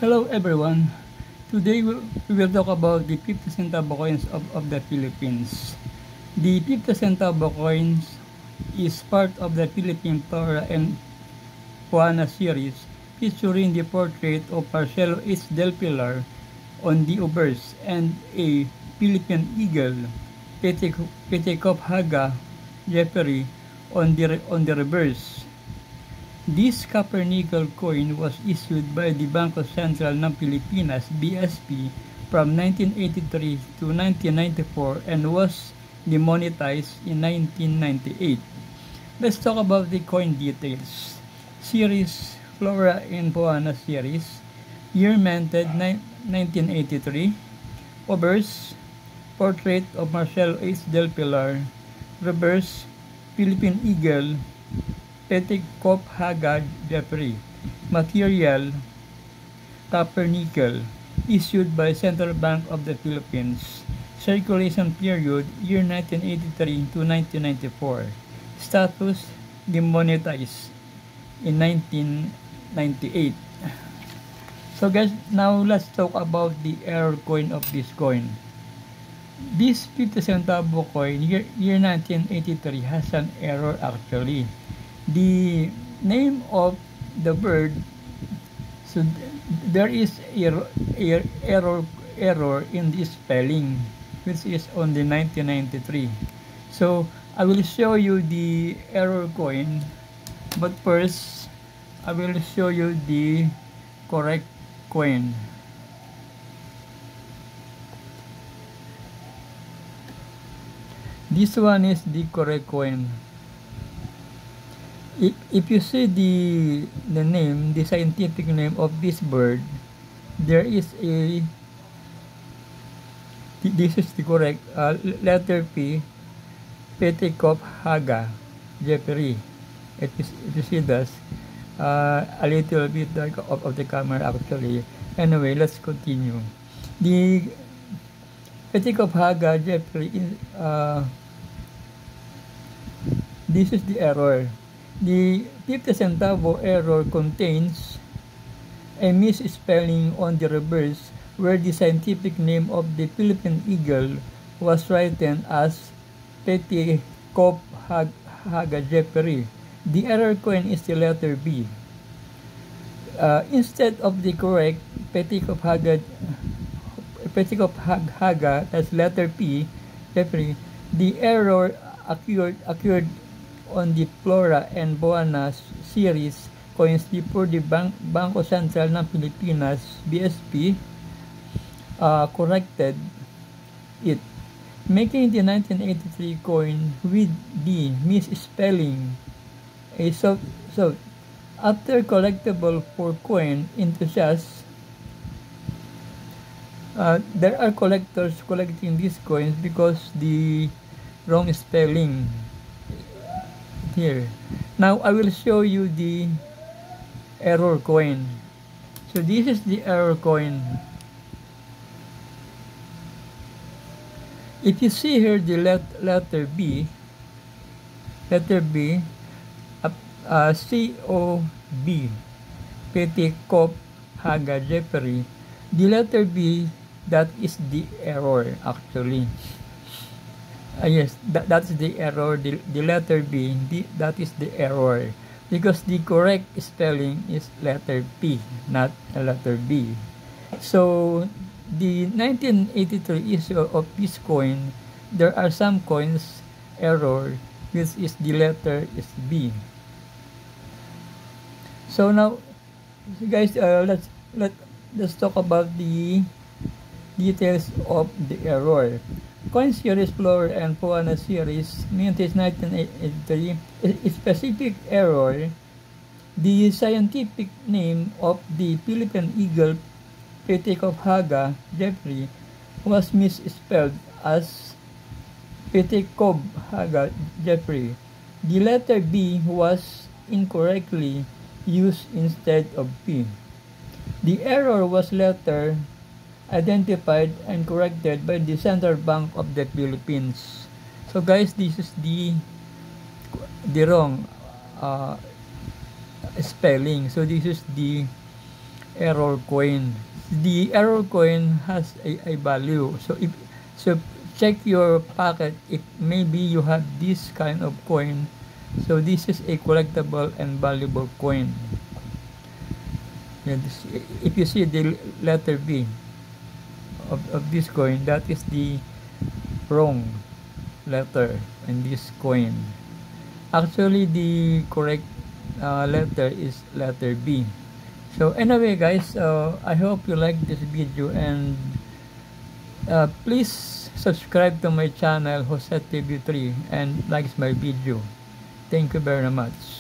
Hello everyone. Today we will talk about the 50 centavo coins of the Philippines. The 50 centavo coins is part of the Philippine Flora and Fauna series featuring the portrait of Marcelo H. Del Pilar on the obverse and a Philippine eagle, Petecophaga Jeffrey on the reverse. This copper-nickel coin was issued by the Bangko Sentral ng Pilipinas (BSP) from 1983 to 1994 and was demonetized in 1998. Let's talk about the coin details. Series Flora and Fauna series, year minted 1983, obverse, portrait of Marcelo H. Del Pilar, reverse, Philippine eagle, Petecophaga Jeffrey. Material, copper nickel. Issued by Central Bank of the Philippines. Circulation period, year 1983 to 1994. Status, demonetized in 1998. So guys, now let's talk about the error coin of this coin. This 50 centavo coin, year 1983, has an error actually. The name of the bird, so there is error in the spelling, which is on the 1993. So I will show you the error coin, but first I will show you the correct coin. This one is the correct coin. If you see the name, the scientific name of this bird, there is a, this is the correct letter P, Petecophaga Jeffrey. If you see this, a little bit dark of the camera actually. Anyway, let's continue. The Petecophaga Jeffrey is, this is the error. The 50 centavo error contains a misspelling on the reverse where the scientific name of the Philippine eagle was written as Petecophaga Jeffrey. The error coin is the letter B. Instead of the correct Petecophaga as letter P, Jeffrey, the error occurred on the Flora and Fauna series coins before the Bangko Sentral ng Pilipinas (BSP) corrected it, making the 1983 coin with the misspelling a so after collectible for coin enthusiasts. There are collectors collecting these coins because the wrong spelling here. Now I will show you the error coin. So this is the error coin. If you see here the letter B, C-O-B, Petecophaga Jeffrey, the letter B, that is the error actually. Yes, that's the error, the letter B, that is the error. Because the correct spelling is letter P, not a letter B. So, the 1983 issue of this coin, there are some coins error, which is the letter is B. So now, guys, let's talk about the details of the error. Coin series Flora and Fauna series minted 1983 a specific error. The scientific name of the Philippine eagle Petecophaga Jeffrey was misspelled as Petecophaga Jeffrey. The letter B was incorrectly used instead of P. The error was later identified and corrected by the Central Bank of the Philippines. So guys, this is the wrong spelling. So this is the error coin. The error coin has a value. So check your pocket if maybe you have this kind of coin. So this is a collectible and valuable coin. If you see the letter B of this coin, that is the wrong letter in this coin. Actually, the correct letter is letter B. So anyway guys, I hope you like this video, and please subscribe to my channel Jose TV3 and likes my video. Thank you very much.